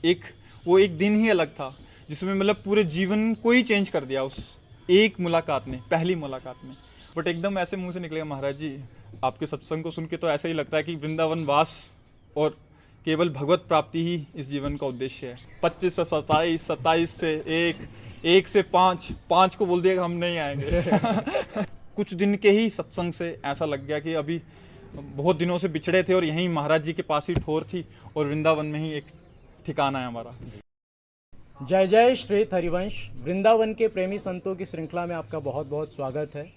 एक वो एक दिन ही अलग था जिसमें मतलब पूरे जीवन को ही चेंज कर दिया उस एक मुलाकात ने, पहली मुलाकात में। बट एकदम ऐसे मुंह से निकलेगा, महाराज जी आपके सत्संग को सुन के तो ऐसा ही लगता है कि वृंदावन वास और केवल भगवत प्राप्ति ही इस जीवन का उद्देश्य है। 25 से 27, 27 से 1, 1 से 5, 5 को बोल दिया कि हम नहीं आएंगे। कुछ दिन के ही सत्संग से ऐसा लग गया कि अभी बहुत दिनों से बिछड़े थे और यहीं महाराज जी के पास ही ठोर थी और वृंदावन में ही एक ठिकाना है हमारा। जय जय श्री हरिवंश। वृंदावन के प्रेमी संतों की श्रृंखला में आपका बहुत बहुत स्वागत है।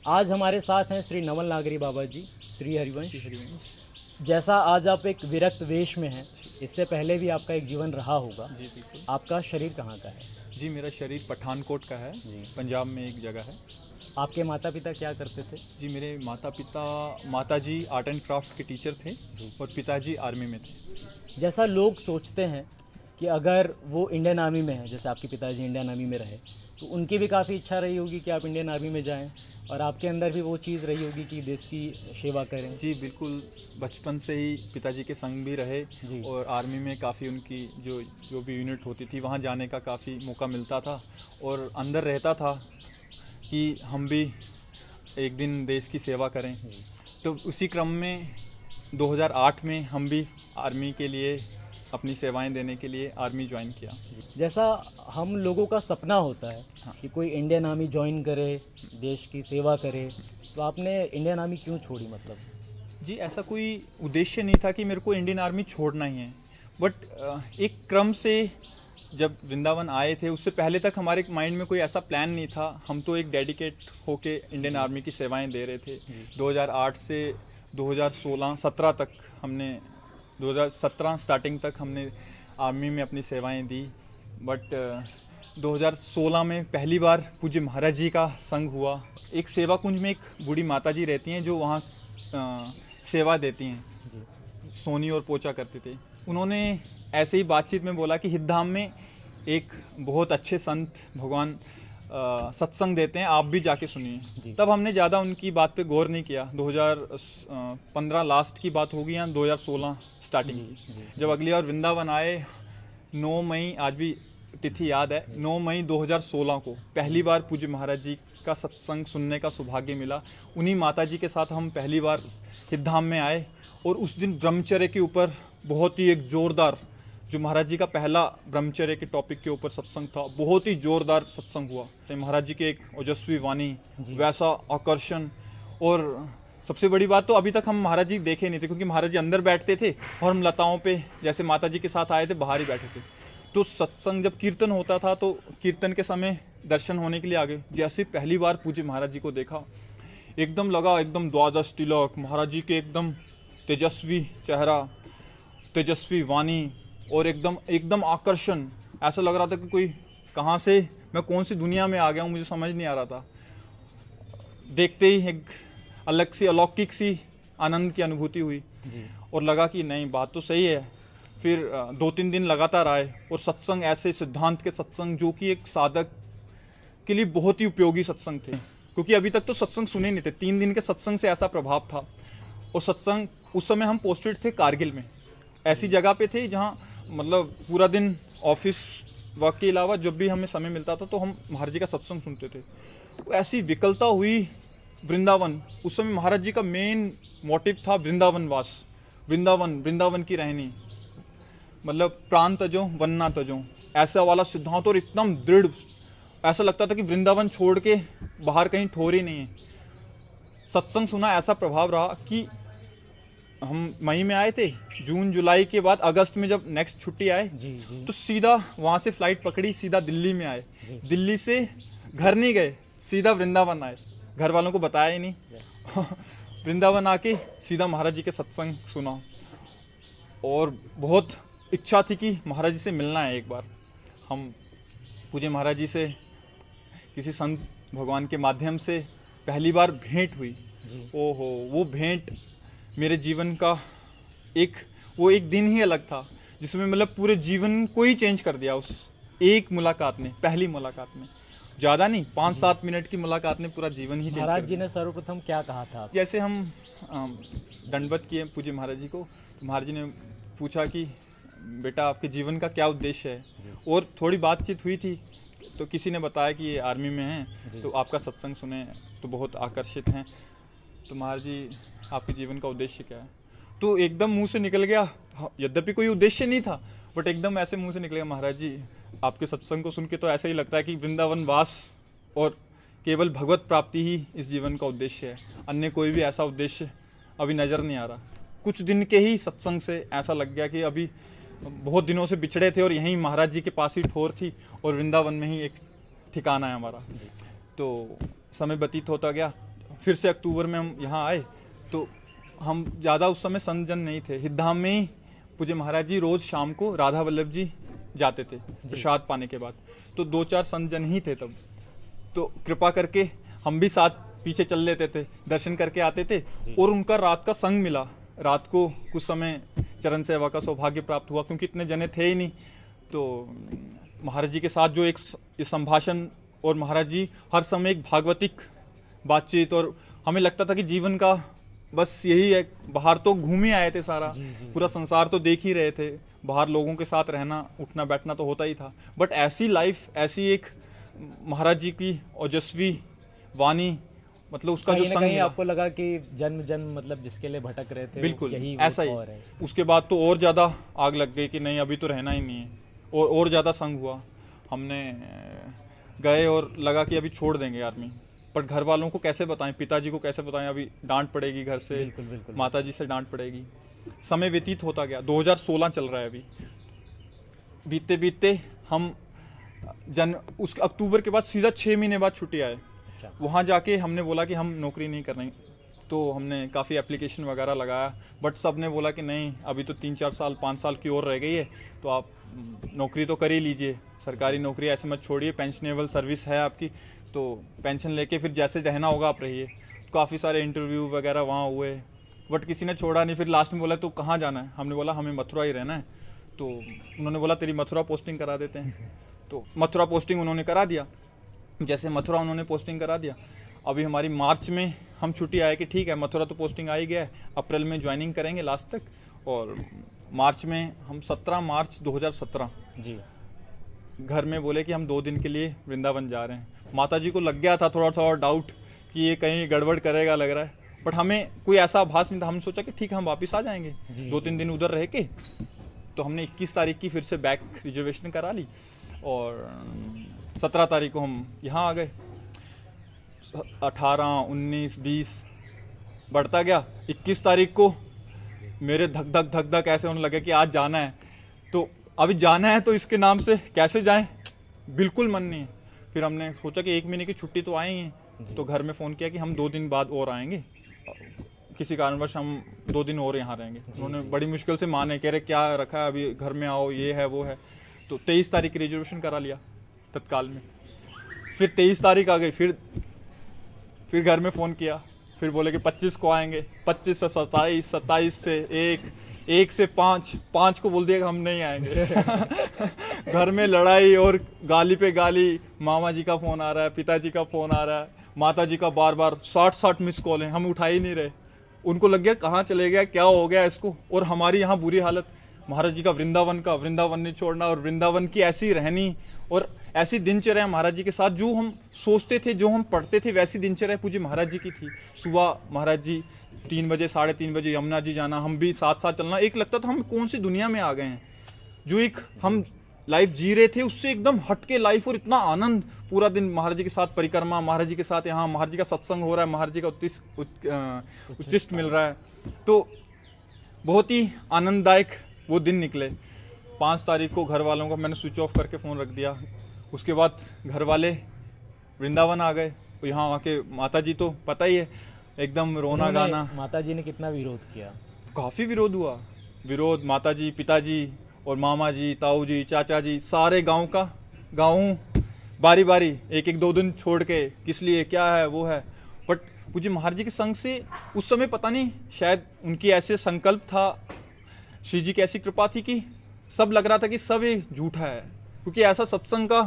आज हमारे साथ हैं श्री नवल नागरी बाबा जी, श्री हरिवंश। जैसा आज आप एक विरक्त वेश में हैं, इससे पहले भी आपका एक जीवन रहा होगा। जी बिल्कुल। आपका शरीर कहाँ का है? जी मेरा शरीर पठानकोट का है, पंजाब में एक जगह है। आपके माता पिता क्या करते थे? जी मेरे माता जी आर्ट एंड क्राफ्ट के टीचर थे और पिताजी आर्मी में थे। जैसा लोग सोचते हैं कि अगर वो इंडियन आर्मी में है, जैसे आपके पिताजी इंडियन आर्मी में रहे, तो उनकी भी काफ़ी इच्छा रही होगी कि आप इंडियन आर्मी में जाएं, और आपके अंदर भी वो चीज़ रही होगी कि देश की सेवा करें। जी बिल्कुल, बचपन से ही पिताजी के संग भी रहे और आर्मी में काफ़ी उनकी जो भी यूनिट होती थी वहाँ जाने का काफ़ी मौका मिलता था और अंदर रहता था कि हम भी एक दिन देश की सेवा करें। तो उसी क्रम में 2008 में हम भी आर्मी के लिए अपनी सेवाएं देने के लिए आर्मी ज्वाइन किया। जैसा हम लोगों का सपना होता है कि कोई इंडियन आर्मी ज्वाइन करे, देश की सेवा करे, तो आपने इंडियन आर्मी क्यों छोड़ी? मतलब जी ऐसा कोई उद्देश्य नहीं था कि मेरे को इंडियन आर्मी छोड़ना ही है, बट एक क्रम से जब वृंदावन आए थे उससे पहले तक हमारे माइंड में कोई ऐसा प्लान नहीं था। हम तो एक डेडिकेट होके इंडियन आर्मी की सेवाएं दे रहे थे। 2008 से 2017 तक हमने 2017 स्टार्टिंग तक हमने आर्मी में अपनी सेवाएं दी। बट 2016 में पहली बार पूज्य महाराज जी का संग हुआ। एक सेवा कुंज में एक बूढ़ी माता जी रहती हैं जो वहाँ सेवा देती हैं, सोनी और पोचा करते थे। उन्होंने ऐसे ही बातचीत में बोला कि हितधाम में एक बहुत अच्छे संत भगवान सत्संग देते हैं, आप भी जाके सुनिए। तब हमने ज़्यादा उनकी बात पे गौर नहीं किया। 2015 लास्ट की बात होगी या 2016 स्टार्टिंग की, जब अगली बार वृंदावन आए 9 मई, आज भी तिथि याद है, 9 मई 2016 को पहली बार पूज्य महाराज जी का सत्संग सुनने का सौभाग्य मिला। उन्हीं माता जी के साथ हम पहली बार हितधाम में आए और उस दिन ब्रह्मचर्य के ऊपर बहुत ही एक जोरदार, जो महाराज जी का पहला ब्रह्मचर्य के टॉपिक के ऊपर सत्संग था, बहुत ही जोरदार सत्संग हुआ। तो महाराज जी के एक ओजस्वी वाणी, वैसा आकर्षण, और सबसे बड़ी बात तो अभी तक हम महाराज जी देखे नहीं थे क्योंकि महाराज जी अंदर बैठते थे और हम लताओं पे जैसे माता जी के साथ आए थे बाहर ही बैठे थे। तो सत्संग जब कीर्तन होता था तो कीर्तन के समय दर्शन होने के लिए आ गए। जैसे पहली बार पूज्य महाराज जी को देखा, एकदम लगा एकदम द्वादश तिलक, महाराज जी के एकदम तेजस्वी चेहरा, तेजस्वी वाणी और एकदम आकर्षण। ऐसा लग रहा था कि कोई कहाँ से, मैं कौन सी दुनिया में आ गया हूँ, मुझे समझ नहीं आ रहा था। देखते ही एक अलग सी अलौकिक सी आनंद की अनुभूति हुई और लगा कि नहीं, बात तो सही है। फिर 2-3 दिन लगातार आए और सत्संग, ऐसे सिद्धांत के सत्संग जो कि एक साधक के लिए बहुत ही उपयोगी सत्संग थे, क्योंकि अभी तक तो सत्संग सुने नहीं थे। 3 दिन के सत्संग से ऐसा प्रभाव था। और सत्संग उस समय हम पोस्टेड थे कारगिल में, ऐसी जगह पे थे जहाँ मतलब पूरा दिन ऑफिस वर्क के अलावा जब भी हमें समय मिलता था तो हम महाराज जी का सत्संग सुनते थे। तो ऐसी विकलता हुई वृंदावन। उस समय महाराज जी का मेन मोटिव था वृंदावन वास, वृंदावन की रहनी, मतलब प्राण तजो वन्ना तजो, ऐसा वाला सिद्धांत। और एकदम दृढ़, ऐसा लगता था कि वृंदावन छोड़ के बाहर कहीं ठोर ही नहीं है। सत्संग सुना, ऐसा प्रभाव रहा कि हम मई में आए थे, जून जुलाई के बाद अगस्त में जब नेक्स्ट छुट्टी आए तो सीधा वहाँ से फ्लाइट पकड़ी, सीधा दिल्ली में आए। दिल्ली से घर नहीं गए, सीधा वृंदावन आए, घर वालों को बताया ही नहीं। वृंदावन आके सीधा महाराज जी के सत्संग सुना और बहुत इच्छा थी कि महाराज जी से मिलना है एक बार। हम पूज्य महाराज जी से किसी संत भगवान के माध्यम से पहली बार भेंट हुई। ओहो, वो भेंट मेरे जीवन का वो एक दिन ही अलग था जिसमें मतलब पूरे जीवन को ही चेंज कर दिया उस एक मुलाकात ने, पहली मुलाकात में। ज़्यादा नहीं, 5-7 मिनट की मुलाकात ने पूरा जीवन ही चेंज कर दिया। महाराज जी ने सर्वप्रथम क्या कहा था? जैसे हम दंडवत किए पूज्य महाराज जी को, तो महाराज जी ने पूछा कि बेटा आपके जीवन का क्या उद्देश्य है, और थोड़ी बातचीत हुई थी तो किसी ने बताया कि ये आर्मी में हैं, तो आपका सत्संग सुने तो बहुत आकर्षित हैं, तो महाराज जी आपके जीवन का उद्देश्य क्या है। तो एकदम मुंह से निकल गया, यद्यपि कोई उद्देश्य नहीं था, बट एकदम ऐसे मुंह से निकल गया, महाराज जी आपके सत्संग को सुन के तो ऐसा ही लगता है कि वृंदावन वास और केवल भगवत प्राप्ति ही इस जीवन का उद्देश्य है, अन्य कोई भी ऐसा उद्देश्य अभी नज़र नहीं आ रहा। कुछ दिन के ही सत्संग से ऐसा लग गया कि अभी बहुत दिनों से बिछड़े थे और यहीं महाराज जी के पास ही ठोर थी और वृंदावन में ही एक ठिकाना है हमारा। तो समय व्यतीत होता गया, फिर से अक्टूबर में हम यहाँ आए, तो हम ज़्यादा उस समय संत जन नहीं थे। हितधाम में ही पूज्य महाराज जी रोज़ शाम को राधा वल्लभ जी जाते थे प्रसाद पाने के बाद, तो 2-4 संत जन ही थे तब। तो कृपा करके हम भी साथ पीछे चल लेते थे, दर्शन करके आते थे, और उनका रात का संग मिला। रात को कुछ समय चरण सेवा का सौभाग्य प्राप्त हुआ, क्योंकि इतने जने थे ही नहीं। तो महाराज जी के साथ जो एक संभाषण, और महाराज जी हर समय एक भागवतिक बातचीत, और हमें लगता था कि जीवन का बस यही है। बाहर तो घूम ही आए थे सारा, पूरा संसार तो देख ही रहे थे, बाहर लोगों के साथ रहना उठना बैठना तो होता ही था, बट ऐसी लाइफ, ऐसी एक महाराज जी की ओजस्वी वाणी, मतलब उसका जो संग मिला, आपको लगा कि जन्म जन्म मतलब जिसके लिए भटक रहे थे, बिल्कुल यही ऐसा ही। उसके बाद तो और ज़्यादा आग लग गई कि नहीं अभी तो रहना ही नहीं है, और ज़्यादा संग हुआ। हमने गए और लगा कि अभी छोड़ देंगे आर्मी, पर घर वालों को कैसे बताएं, पिताजी को कैसे बताएं, अभी डांट पड़ेगी घर से, बिल्कुल। माता जी से डांट पड़ेगी। समय व्यतीत होता गया, 2016 चल रहा है अभी, बीतते बीतते हम उस अक्टूबर के बाद सीधा 6 महीने बाद छुट्टी आए। वहाँ जाके हमने बोला कि हम नौकरी नहीं कर रहे, तो हमने काफ़ी एप्लीकेशन वगैरह लगाया, बट सब ने बोला कि नहीं अभी तो 3-4 साल 5 साल की और रह गई है, तो आप नौकरी तो कर ही लीजिए, सरकारी नौकरी ऐसे मत छोड़िए, पेंशनेबल सर्विस है आपकी, तो पेंशन लेके फिर जैसे रहना होगा आप रहिए। काफ़ी सारे इंटरव्यू वगैरह वहाँ हुए, बट किसी ने छोड़ा नहीं। फिर लास्ट में बोला तो कहाँ जाना है, हमने बोला हमें मथुरा ही रहना है। तो उन्होंने बोला तेरी मथुरा पोस्टिंग करा देते हैं, तो मथुरा पोस्टिंग उन्होंने करा दिया। जैसे मथुरा उन्होंने पोस्टिंग करा दिया, अभी हमारी मार्च में हम छुट्टी आए कि ठीक है मथुरा तो पोस्टिंग आ ही गया है, अप्रैल में ज्वाइनिंग करेंगे लास्ट तक, और मार्च में हम 17 मार्च 2017 जी घर में बोले कि हम 2 दिन के लिए वृंदावन जा रहे हैं। माता जी को लग गया था थोड़ा थोड़ा डाउट कि ये कहीं गड़बड़ करेगा लग रहा है, बट हमें कोई ऐसा आभास नहीं था। हमने सोचा कि ठीक है हम वापस आ जाएंगे 2-3 दिन उधर रह के। तो हमने 21 तारीख की फिर से बैक रिजर्वेशन करा ली, और 17 तारीख को हम यहाँ आ गए। 18, 19, 20 बढ़ता गया। 21 तारीख को मेरे धक धक ऐसे होने लगे कि आज जाना है, तो अभी जाना है तो इसके नाम से कैसे जाएं, बिल्कुल मन नहीं है। फिर हमने सोचा कि 1 महीने की छुट्टी तो आई है, तो घर में फ़ोन किया कि हम 2 दिन बाद और आएंगे, किसी कारणवश हम 2 दिन और यहाँ रहेंगे। उन्होंने बड़ी मुश्किल से माने, कह रहे क्या रखा है अभी घर में आओ, ये है वो है। तो 23 तारीख की रिजर्वेशन करा लिया तत्काल में। फिर 23 तारीख आ गई, फिर घर में फ़ोन किया, फिर बोले कि 25 को आएंगे, 25 से 27, 27 से 1 से 5 को बोल दिया कि हम नहीं आएंगे। घर में लड़ाई और गाली पे गाली, मामा जी का फ़ोन आ रहा है, पिताजी का फ़ोन आ रहा है, माता जी का बार 60 मिस कॉल हैं, हम उठा ही नहीं रहे। उनको लग गया कहाँ चले गया, क्या हो गया इसको। और हमारी यहाँ बुरी हालत, महाराज जी का वृंदावन नहीं छोड़ना, और वृंदावन की ऐसी रहनी और ऐसी दिनचर्या महाराज जी के साथ, जो हम सोचते थे, जो हम पढ़ते थे, वैसी दिनचर्या पूज्य महाराज जी की थी। सुबह महाराज जी 3 बजे 3:30 बजे यमुना जी जाना, हम भी साथ साथ चलना। एक लगता था हम कौन सी दुनिया में आ गए हैं, जो एक हम लाइफ जी रहे थे उससे एकदम हटके लाइफ, और इतना आनंद। पूरा दिन महाराज जी के साथ परिक्रमा, महाराज जी के साथ यहाँ महाराज जी का सत्संग हो रहा है, महाराज जी का उच्चिष्ट मिल रहा है, तो बहुत ही आनंददायक वो दिन निकले। 5 तारीख को घर वालों का मैंने स्विच ऑफ करके फ़ोन रख दिया। उसके बाद घर वाले वृंदावन आ गए, तो यहाँ वहाँ के माता जी तो पता ही है, एकदम रोना गाना। माता जी ने कितना विरोध किया? काफ़ी विरोध हुआ। माता जी, पिताजी और मामा जी, ताऊ जी, चाचा जी, सारे गाँव बारी बारी 1-1, 2 दिन छोड़ के, किस लिए, क्या है वो है। बट पूज्य महाराज जी के संग से उस समय पता नहीं, शायद उनकी ऐसे संकल्प था, श्री जी की ऐसी कृपा थी कि सब लग रहा था कि सब ये झूठा है, क्योंकि ऐसा सत्संग का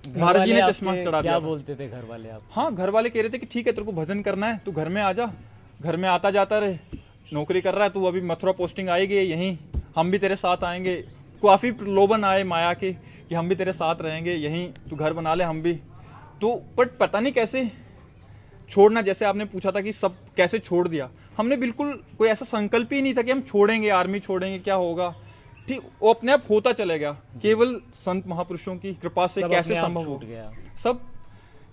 महाराज जी ने चश्मा चढ़ा दिया। क्या बोलते थे घर वाले आप? हाँ, घर वाले कह रहे थे कि ठीक है तेरे को भजन करना है, तू घर में आ जा, घर में आता जाता रहे, नौकरी कर रहा है, तू अभी मथुरा पोस्टिंग आएगी यहीं, हम भी तेरे साथ आएंगे, काफ़ी प्रलोभन आए माया के कि हम भी तेरे साथ रहेंगे, यहीं तू घर बना ले, हम भी तो, बट पता नहीं कैसे छोड़ना, जैसे आपने पूछा था कि सब कैसे छोड़ दिया, हमने बिल्कुल कोई ऐसा संकल्प ही नहीं था कि हम छोड़ेंगे, आर्मी छोड़ेंगे, क्या होगा, ठीक, वो अपने आप होता चले गया, केवल संत महापुरुषों की कृपा से सब कैसे अपने आप संभव हो छूट गया। सब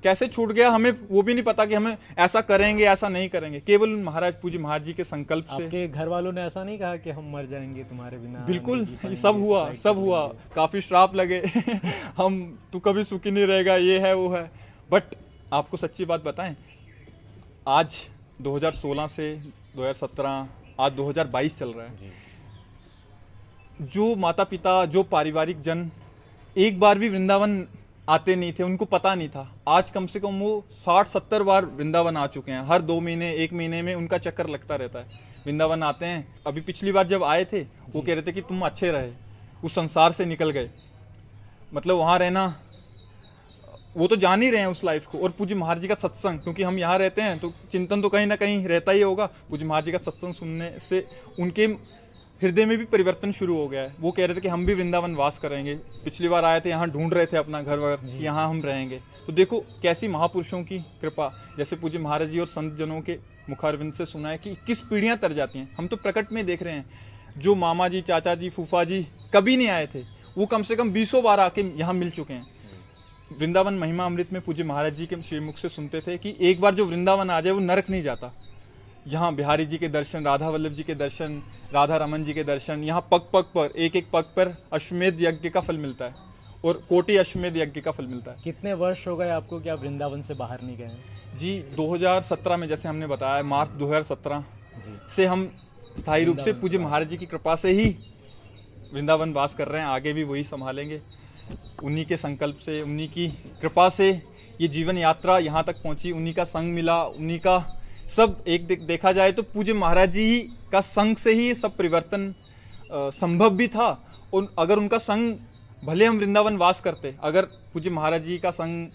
कैसे छूट गया, हमें वो भी नहीं पता कि हमें ऐसा करेंगे ऐसा नहीं करेंगे, केवल महाराज पूज्य महाराज जी के संकल्प से। आपके घर वालों ने ऐसा नहीं कहा कि हम मर जाएंगे तुम्हारे बिना? बिल्कुल, नहीं जी ये पाएंगे, सब हुआ, सुसाइड सब कर हुआ, लेंगे। काफी श्राप लगे हम, तू कभी सुखी नहीं रहेगा, ये है वो है, बट आपको सच्ची बात बताएं, आज 2016 से 2017, आज 2022 चल रहा है, जी। जो माता पिता, जो पारिवारिक जन एक बार भी वृंदावन आते नहीं थे, उनको पता नहीं था, आज कम से कम वो 60-70 बार वृंदावन आ चुके हैं। हर 2 महीने 1 महीने में उनका चक्कर लगता रहता है, वृंदावन आते हैं। अभी पिछली बार जब आए थे वो कह रहे थे कि तुम अच्छे रहे, उस संसार से निकल गए, मतलब वहाँ रहना, वो तो जान ही रहे हैं उस लाइफ को। और पूज्य महाराज जी का सत्संग, क्योंकि हम यहाँ रहते हैं तो चिंतन तो कहीं ना कहीं रहता ही होगा, पूज्य महाराज जी का सत्संग सुनने से उनके हृदय में भी परिवर्तन शुरू हो गया है। वो कह रहे थे कि हम भी वृंदावन वास करेंगे, पिछली बार आए थे यहाँ ढूंढ रहे थे अपना घर वगैरह, यहाँ हम रहेंगे। तो देखो कैसी महापुरुषों की कृपा, जैसे पूज्य महाराज जी और संत जनों के मुखारविंद से सुना है कि 21 पीढ़ियाँ तर जाती हैं। हम तो प्रकट में देख रहे हैं, जो मामा जी, चाचा जी, फूफा जी कभी नहीं आए थे, वो कम से कम 20 बार आके यहाँ मिल चुके हैं। वृंदावन महिमा अमृत में पूज्य महाराज जी के श्रीमुख से सुनते थे कि एक बार जो वृंदावन आ जाए वो नरक नहीं जाता। यहाँ बिहारी जी के दर्शन, राधा वल्लभ जी के दर्शन, राधा रमन जी के दर्शन, यहाँ पग पग पर, एक एक पग पर अश्वमेध यज्ञ का फल मिलता है और कोटि अश्वमेध यज्ञ का फल मिलता है। कितने वर्ष हो गए आपको कि आप वृंदावन से बाहर नहीं गए? जी 2017 में, जैसे हमने बताया, मार्च 2017 जी। से हम स्थायी रूप से पूज्य महाराज जी की कृपा से ही वृंदावन वास कर रहे हैं, आगे भी वही संभालेंगे। उन्हीं के संकल्प से, उन्हीं की कृपा से ये जीवन यात्रा यहाँ तक पहुँची, उन्हीं का संग मिला, उन्हीं का सब एक देखा जाए तो पूज्य महाराज जी का संग से ही सब परिवर्तन संभव भी था। और अगर उनका संग, भले हम वृंदावन वास करते, अगर पूज्य महाराज जी का संग,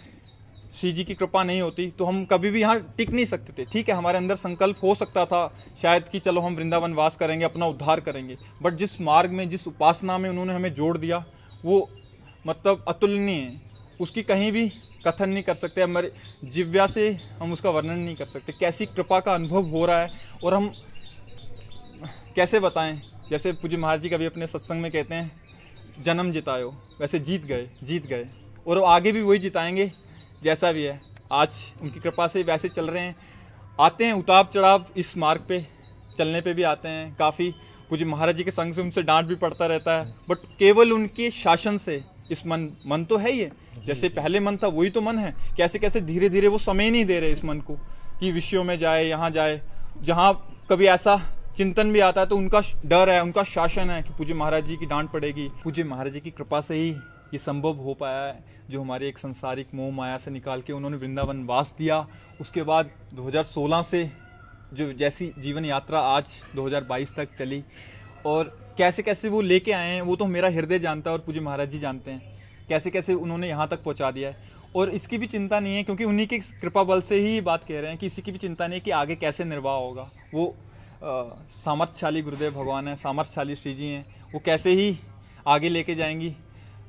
श्री जी की कृपा नहीं होती तो हम कभी भी यहाँ टिक नहीं सकते थे। ठीक है, हमारे अंदर संकल्प हो सकता था शायद कि चलो हम वृंदावन वास करेंगे, अपना उद्धार करेंगे, बट जिस मार्ग में, जिस उपासना में उन्होंने हमें जोड़ दिया, वो मतलब अतुलनीय है, उसकी कहीं भी कथन नहीं कर सकते, हमारे जिव्या से हम उसका वर्णन नहीं कर सकते। कैसी कृपा का अनुभव हो रहा है और हम कैसे बताएं। जैसे पूज्य महाराज जी कभी अपने सत्संग में कहते हैं, जन्म जितायो, वैसे जीत गए और आगे भी वही जिताएंगे जैसा भी है। आज उनकी कृपा से वैसे चल रहे हैं, आते हैं उतार चढ़ाव, इस मार्ग पे चलने पे भी आते हैं, काफ़ी पूज्य महाराज जी के संग से उनसे डांट भी पड़ता रहता है, बट केवल उनके शासन से इस मन तो है ही है, जैसे पहले मन था वही तो मन है। कैसे कैसे धीरे धीरे वो समय नहीं दे रहे इस मन को कि विषयों में जाए, यहाँ जाए, जहाँ कभी ऐसा चिंतन भी आता है तो उनका डर है, उनका शासन है कि पूज्य महाराज जी की डांट पड़ेगी। पूज्य महाराज जी की कृपा से ही ये संभव हो पाया है, जो हमारे एक संसारिक मोह माया से निकाल के उन्होंने वृंदावन वास दिया। उसके बाद 2016 से जो जैसी जीवन यात्रा आज 2022 तक चली, और कैसे कैसे वो लेके आए हैं वो तो मेरा हृदय जानता है और पूज्य महाराज जी जानते हैं, कैसे कैसे उन्होंने यहाँ तक पहुँचा दिया है। और इसकी भी चिंता नहीं है, क्योंकि उन्हीं की कृपा बल से ही बात कह रहे हैं कि इसी की भी चिंता नहीं है कि आगे कैसे निर्वाह होगा। वो सामर्थ्यशाली गुरुदेव भगवान है, सामर्थ्यशाली श्री जी हैं, वो कैसे ही आगे लेके जाएंगी,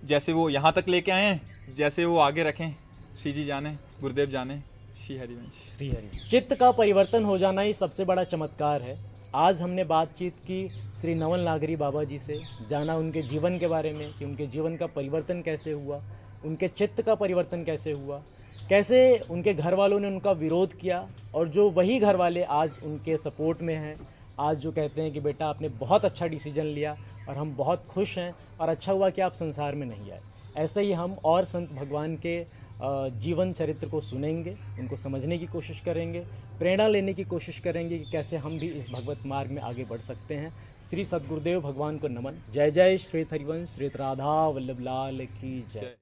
जैसे वो यहाँ तक लेके आए हैं, जैसे वो आगे रखें, श्री जी जाने, गुरुदेव जाने। श्री हरिवंश। श्री हरि। चित्त का परिवर्तन हो जाना ही सबसे बड़ा चमत्कार है। आज हमने बातचीत की श्री नवल नागरी बाबा जी से, जाना उनके जीवन के बारे में कि उनके जीवन का परिवर्तन कैसे हुआ, उनके चित्त का परिवर्तन कैसे हुआ, कैसे उनके घर वालों ने उनका विरोध किया और जो वही घर वाले आज उनके सपोर्ट में हैं, आज जो कहते हैं कि बेटा आपने बहुत अच्छा डिसीजन लिया और हम बहुत खुश हैं और अच्छा हुआ कि आप संसार में नहीं आए। ऐसे ही हम और संत भगवान के जीवन चरित्र को सुनेंगे, उनको समझने की कोशिश करेंगे, प्रेरणा लेने की कोशिश करेंगे कि कैसे हम भी इस भगवत मार्ग में आगे बढ़ सकते हैं। श्री सद्गुरुदेव भगवान को नमन। जय जय श्री हरिवंश। श्री राधा वल्लभ लाल की जय।